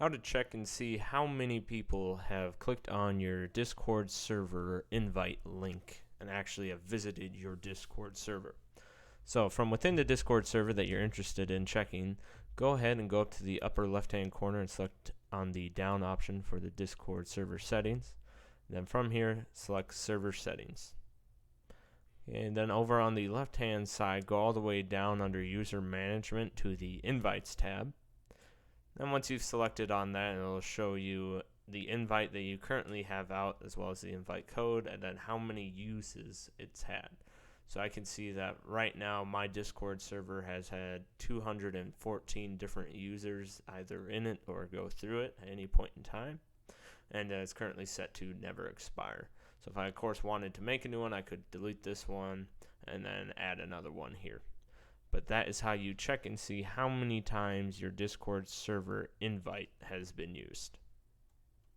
how to check and see how many people have clicked on your Discord server invite link and actually have visited your Discord server. So from within the Discord server that you're interested in checking, go ahead and go up to the upper left-hand corner and select on the down option for the Discord server settings. Then from here, select server settings. And then over on the left-hand side, go all the way down under user management to the invites tab. Then once you've selected on that, it'll show you the invite that you currently have out, as well as the invite code, and then how many uses it's had. So I can see that right now my Discord server has had 214 different users either in it or go through it at any point in time, and it's currently set to never expire. So if I of course wanted to make a new one, I could delete this one and then add another one here. But that is how you check and see how many times your Discord server invite has been used.